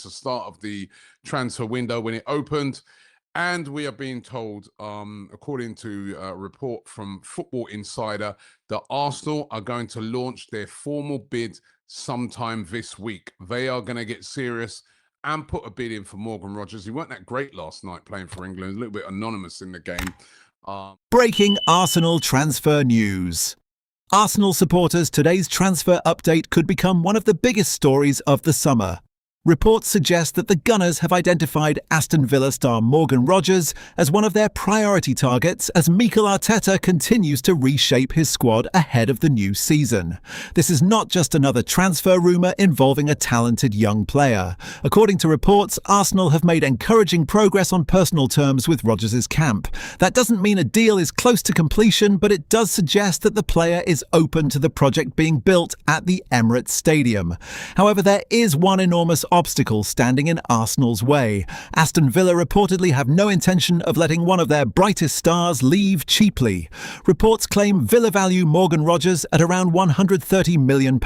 since the start of the transfer window when it opened. And we are being told, according to a report from Football Insider, that Arsenal are going to launch their formal bid sometime this week. They are going to get serious and put a bid in for Morgan Rogers. He weren't that great last night playing for England, a little bit anonymous in the game. Breaking Arsenal transfer news. Arsenal supporters, today's transfer update could become one of the biggest stories of the summer. Reports suggest that the Gunners have identified Aston Villa star Morgan Rogers as one of their priority targets as Mikel Arteta continues to reshape his squad ahead of the new season. This is not just another transfer rumour involving a talented young player. According to reports, Arsenal have made encouraging progress on personal terms with Rogers' camp. That doesn't mean a deal is close to completion, but it does suggest that the player is open to the project being built at the Emirates Stadium. However, there is one enormous obstacle standing in Arsenal's way. Aston Villa reportedly have no intention of letting one of their brightest stars leave cheaply. Reports claim Villa value Morgan Rogers at around £130 million,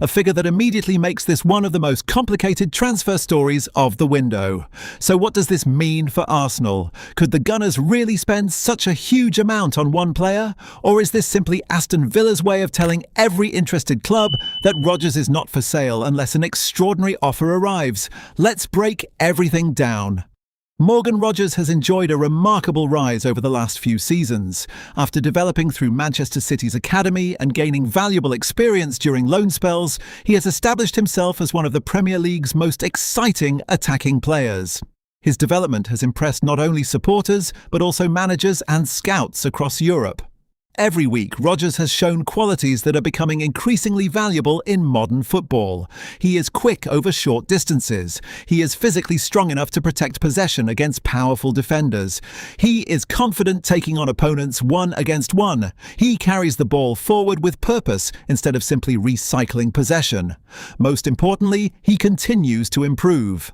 a figure that immediately makes this one of the most complicated transfer stories of the window. So what does this mean for Arsenal? Could the Gunners really spend such a huge amount on one player? Or is this simply Aston Villa's way of telling every interested club that Rogers is not for sale unless an extraordinary offer arrives? Let's break everything down. Morgan Rogers has enjoyed a remarkable rise over the last few seasons. After developing through Manchester City's academy and gaining valuable experience during loan spells, he has established himself as one of the Premier League's most exciting attacking players. His development has impressed not only supporters, but also managers and scouts across Europe. Every week, Rogers has shown qualities that are becoming increasingly valuable in modern football. He is quick over short distances. He is physically strong enough to protect possession against powerful defenders. He is confident taking on opponents 1-against-1. He carries the ball forward with purpose instead of simply recycling possession. Most importantly, he continues to improve.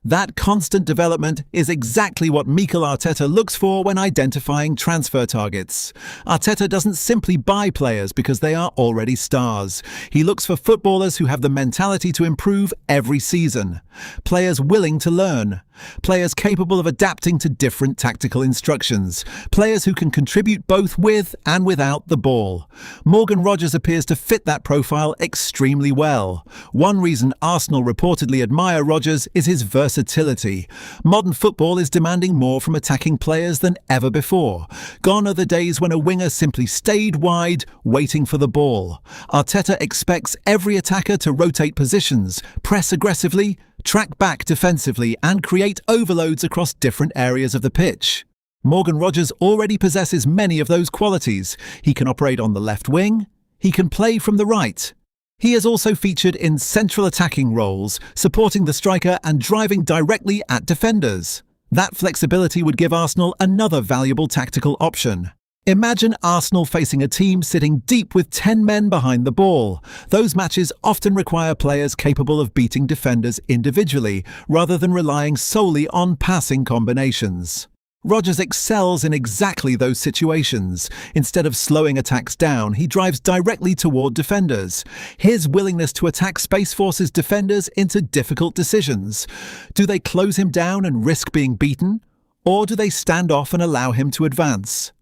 That constant development is exactly what Mikel Arteta looks for when identifying transfer targets. Arteta doesn't simply buy players because they are already stars. He looks for footballers who have the mentality to improve every season. Players willing to learn. Players capable of adapting to different tactical instructions. Players who can contribute both with and without the ball. Morgan Rogers appears to fit that profile extremely well. One reason Arsenal reportedly admire Rogers is his versatility. Modern football is demanding more from attacking players than ever before. Gone are the days when a winger simply stayed wide, waiting for the ball. Arteta expects every attacker to rotate positions, press aggressively, track back defensively, and create overloads across different areas of the pitch. Morgan Rogers already possesses many of those qualities. He can operate on the left wing. He can play from the right. He is also featured in central attacking roles, supporting the striker and driving directly at defenders. That flexibility would give Arsenal another valuable tactical option. Imagine Arsenal facing a team sitting deep with 10 men behind the ball. Those matches often require players capable of beating defenders individually, rather than relying solely on passing combinations. Rogers excels in exactly those situations. Instead of slowing attacks down, he drives directly toward defenders. His willingness to attack space forces defenders into difficult decisions. Do they close him down and risk being beaten? Or do they stand off and allow him to advance?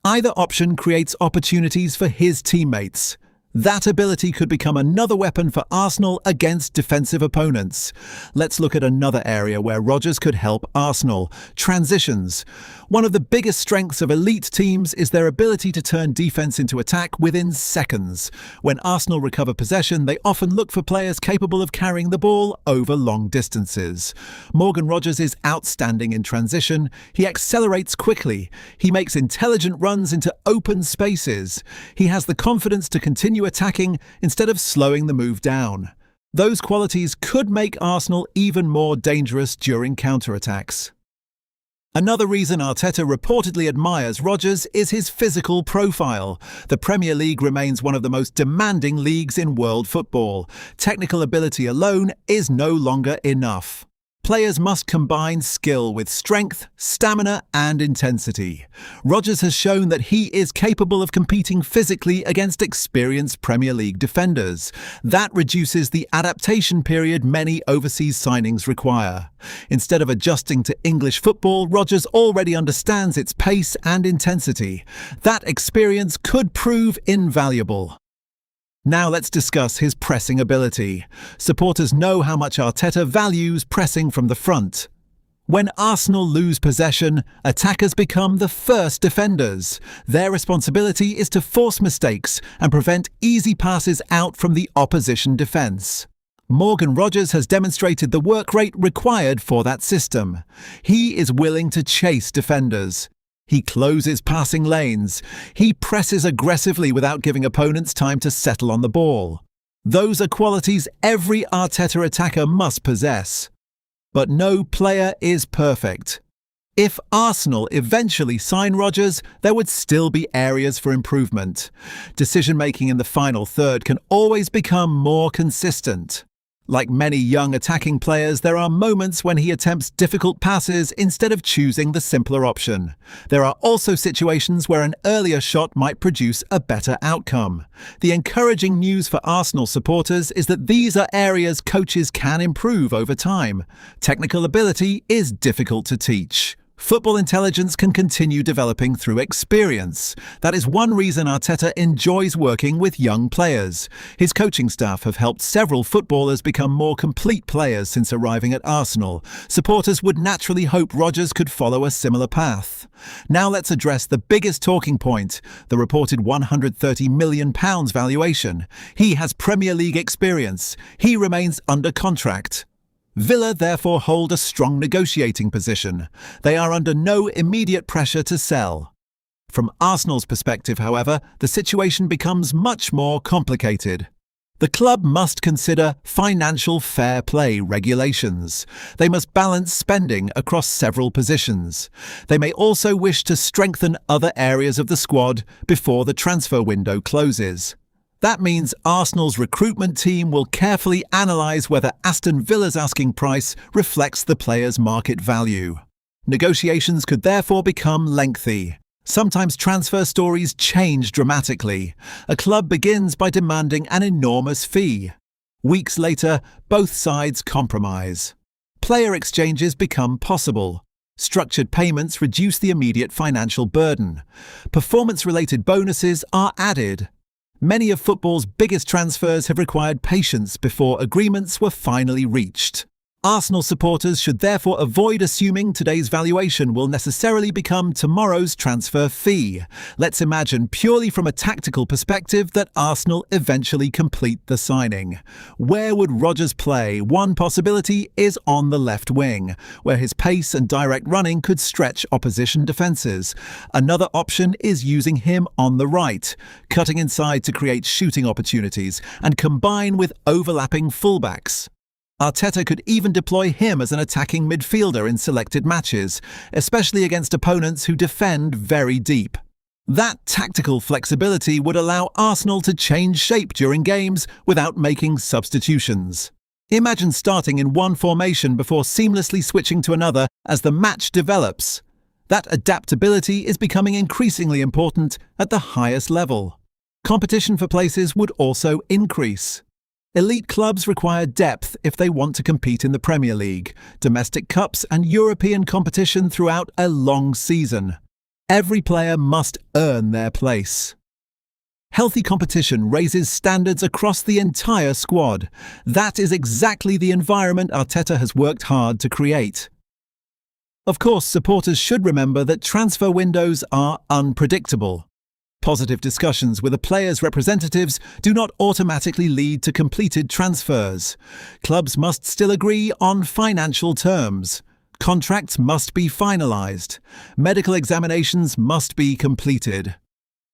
Either option creates opportunities for his teammates. That ability could become another weapon for Arsenal against defensive opponents. Let's look at another area where Rogers could help Arsenal: transitions. One of the biggest strengths of elite teams is their ability to turn defense into attack within seconds. When Arsenal recover possession, they often look for players capable of carrying the ball over long distances. Morgan Rogers is outstanding in transition. He accelerates quickly. He makes intelligent runs into open spaces. He has the confidence to continue attacking instead of slowing the move down. Those qualities could make Arsenal even more dangerous during counterattacks. Another reason Arteta reportedly admires Rogers is his physical profile. The Premier League remains one of the most demanding leagues in world football. Technical ability alone is no longer enough. Players must combine skill with strength, stamina, and intensity. Rodgers has shown that he is capable of competing physically against experienced Premier League defenders. That reduces the adaptation period many overseas signings require. Instead of adjusting to English football, Rodgers already understands its pace and intensity. That experience could prove invaluable. Now let's discuss his pressing ability. Supporters know how much Arteta values pressing from the front. When Arsenal lose possession, attackers become the first defenders. Their responsibility is to force mistakes and prevent easy passes out from the opposition defence. Morgan Rodgers has demonstrated the work rate required for that system. He is willing to chase defenders. He closes passing lanes. He presses aggressively without giving opponents time to settle on the ball. Those are qualities every Arteta attacker must possess. But no player is perfect. If Arsenal eventually sign Rodgers, there would still be areas for improvement. Decision-making in the final third can always become more consistent. Like many young attacking players, there are moments when he attempts difficult passes instead of choosing the simpler option. There are also situations where an earlier shot might produce a better outcome. The encouraging news for Arsenal supporters is that these are areas coaches can improve over time. Technical ability is difficult to teach. Football intelligence can continue developing through experience. That is one reason Arteta enjoys working with young players. His coaching staff have helped several footballers become more complete players since arriving at Arsenal. Supporters would naturally hope Rodgers could follow a similar path. Now let's address the biggest talking point, the reported £130 million valuation. He has Premier League experience. He remains under contract. Villa therefore hold a strong negotiating position. They are under no immediate pressure to sell. From Arsenal's perspective, however, the situation becomes much more complicated. The club must consider financial fair play regulations. They must balance spending across several positions. They may also wish to strengthen other areas of the squad before the transfer window closes. That means Arsenal's recruitment team will carefully analyse whether Aston Villa's asking price reflects the player's market value. Negotiations could therefore become lengthy. Sometimes transfer stories change dramatically. A club begins by demanding an enormous fee. Weeks later, both sides compromise. Player exchanges become possible. Structured payments reduce the immediate financial burden. Performance-related bonuses are added. Many of football's biggest transfers have required patience before agreements were finally reached. Arsenal supporters should therefore avoid assuming today's valuation will necessarily become tomorrow's transfer fee. Let's imagine, purely from a tactical perspective, that Arsenal eventually complete the signing. Where would Rodgers play? One possibility is on the left wing, where his pace and direct running could stretch opposition defences. Another option is using him on the right, cutting inside to create shooting opportunities and combine with overlapping fullbacks. Arteta could even deploy him as an attacking midfielder in selected matches, especially against opponents who defend very deep. That tactical flexibility would allow Arsenal to change shape during games without making substitutions. Imagine starting in one formation before seamlessly switching to another as the match develops. That adaptability is becoming increasingly important at the highest level. Competition for places would also increase. Elite clubs require depth if they want to compete in the Premier League, domestic cups and European competition throughout a long season. Every player must earn their place. Healthy competition raises standards across the entire squad. That is exactly the environment Arteta has worked hard to create. Of course, supporters should remember that transfer windows are unpredictable. Positive discussions with a player's representatives do not automatically lead to completed transfers. Clubs must still agree on financial terms. Contracts must be finalised. Medical examinations must be completed.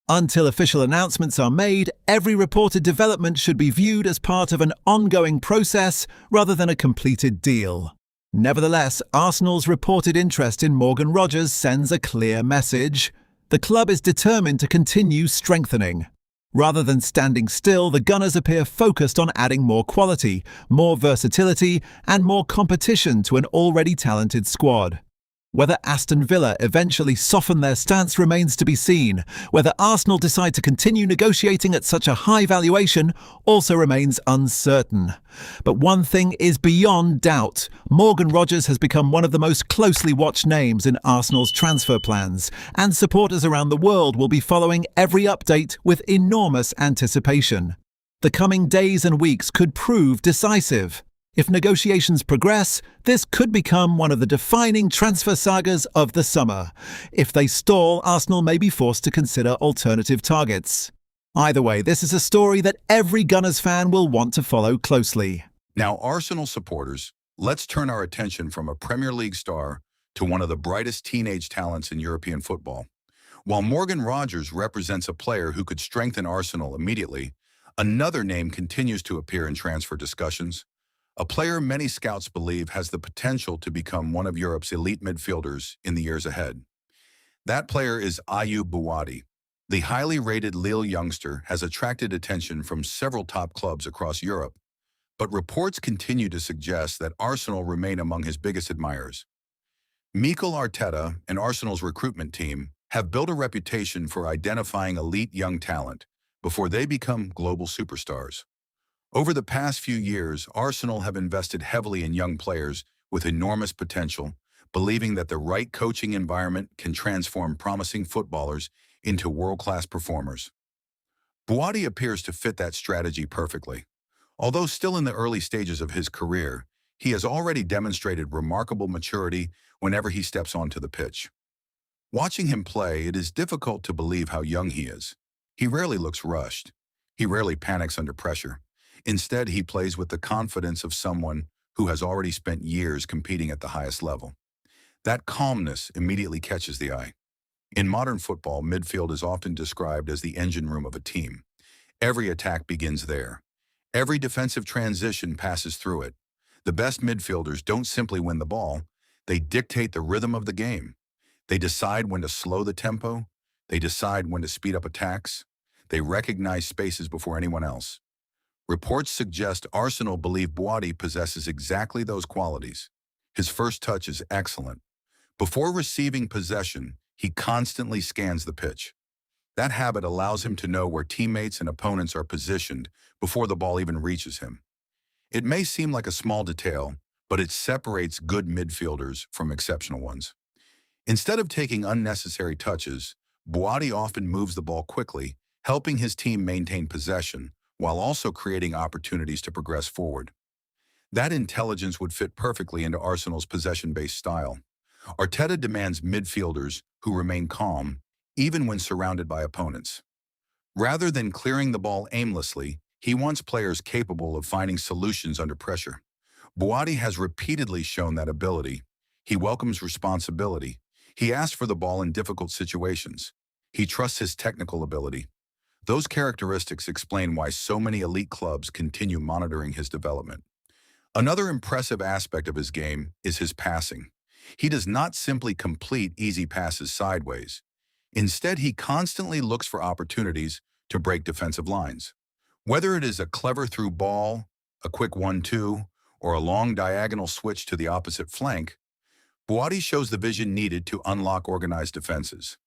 Until official announcements are made, every reported development should be viewed as part of an ongoing process rather than a completed deal. Nevertheless, Arsenal's reported interest in Morgan Rodgers sends a clear message. The club is determined to continue strengthening. Rather than standing still, the Gunners appear focused on adding more quality, more versatility, and more competition to an already talented squad. Whether Aston Villa eventually soften their stance remains to be seen. Whether Arsenal decide to continue negotiating at such a high valuation also remains uncertain. But one thing is beyond doubt. Morgan Rogers has become one of the most closely watched names in Arsenal's transfer plans, and supporters around the world will be following every update with enormous anticipation. The coming days and weeks could prove decisive. If negotiations progress, this could become one of the defining transfer sagas of the summer. If they stall, Arsenal may be forced to consider alternative targets. Either way, this is a story that every Gunners fan will want to follow closely. Now, Arsenal supporters, let's turn our attention from a Premier League star to one of the brightest teenage talents in European football. While Morgan Rogers represents a player who could strengthen Arsenal immediately, another name continues to appear in transfer discussions. A player many scouts believe has the potential to become one of Europe's elite midfielders in the years ahead. That player is Ayyoub Bouaddi. The highly rated Lille youngster has attracted attention from several top clubs across Europe, but reports continue to suggest that Arsenal remain among his biggest admirers. Mikel Arteta and Arsenal's recruitment team have built a reputation for identifying elite young talent before they become global superstars. Over the past few years, Arsenal have invested heavily in young players with enormous potential, believing that the right coaching environment can transform promising footballers into world-class performers. Bouaddi appears to fit that strategy perfectly. Although still in the early stages of his career, he has already demonstrated remarkable maturity whenever he steps onto the pitch. Watching him play, it is difficult to believe how young he is. He rarely looks rushed. He rarely panics under pressure. Instead, he plays with the confidence of someone who has already spent years competing at the highest level. That calmness immediately catches the eye. In modern football, midfield is often described as the engine room of a team. Every attack begins there. Every defensive transition passes through it. The best midfielders don't simply win the ball, they dictate the rhythm of the game. They decide when to slow the tempo. They decide when to speed up attacks. They recognize spaces before anyone else. Reports suggest Arsenal believe Bouaddi possesses exactly those qualities. His first touch is excellent. Before receiving possession, he constantly scans the pitch. That habit allows him to know where teammates and opponents are positioned before the ball even reaches him. It may seem like a small detail, but it separates good midfielders from exceptional ones. Instead of taking unnecessary touches, Bouaddi often moves the ball quickly, helping his team maintain possession, while also creating opportunities to progress forward. That intelligence would fit perfectly into Arsenal's possession-based style. Arteta demands midfielders who remain calm, even when surrounded by opponents. Rather than clearing the ball aimlessly, he wants players capable of finding solutions under pressure. Bouaddi has repeatedly shown that ability. He welcomes responsibility. He asks for the ball in difficult situations. He trusts his technical ability. Those characteristics explain why so many elite clubs continue monitoring his development. Another impressive aspect of his game is his passing. He does not simply complete easy passes sideways. Instead, he constantly looks for opportunities to break defensive lines. Whether it is a clever through ball, a quick 1-2, or a long diagonal switch to the opposite flank, Bouaddi shows the vision needed to unlock organized defenses.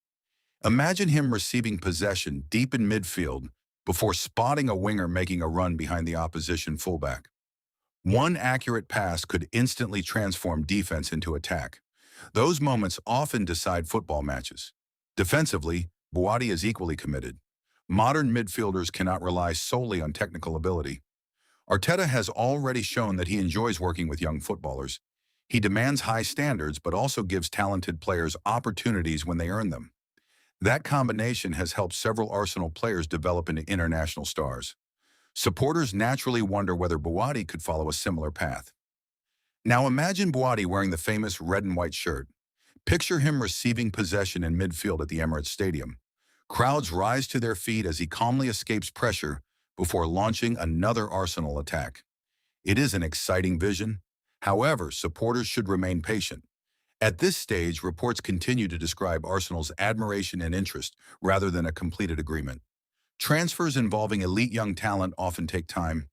Imagine him receiving possession deep in midfield before spotting a winger making a run behind the opposition fullback. One accurate pass could instantly transform defense into attack. Those moments often decide football matches. Defensively, Bouaddi is equally committed. Modern midfielders cannot rely solely on technical ability. Arteta has already shown that he enjoys working with young footballers. He demands high standards but also gives talented players opportunities when they earn them. That combination has helped several Arsenal players develop into international stars. Supporters naturally wonder whether Bouaddi could follow a similar path. Now imagine Bouaddi wearing the famous red and white shirt. Picture him receiving possession in midfield at the Emirates Stadium. Crowds rise to their feet as he calmly escapes pressure before launching another Arsenal attack. It is an exciting vision. However, supporters should remain patient. At this stage, reports continue to describe Arsenal's admiration and interest rather than a completed agreement. Transfers involving elite young talent often take time.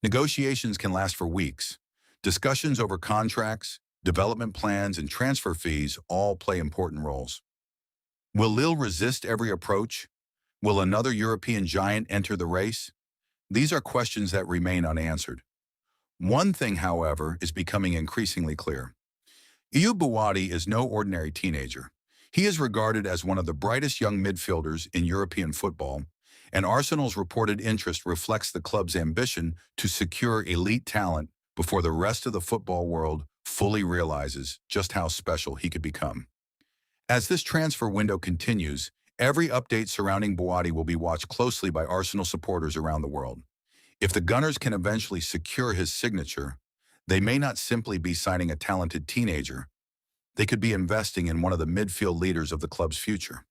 Negotiations can last for weeks. Discussions over contracts, development plans, and transfer fees all play important roles. Will Lille resist every approach? Will another European giant enter the race? These are questions that remain unanswered. One thing, however, is becoming increasingly clear. Ayyoub bouaddi is no ordinary teenager. He is regarded as one of the brightest young midfielders in European football, and Arsenal's reported interest reflects the club's ambition to secure elite talent before the rest of the football world fully realizes just how special he could become. As this transfer window continues, every update surrounding bouaddi will be watched closely by Arsenal supporters around the world. If the Gunners can eventually secure his signature, they may not simply be signing a talented teenager. They could be investing in one of the midfield leaders of the club's future.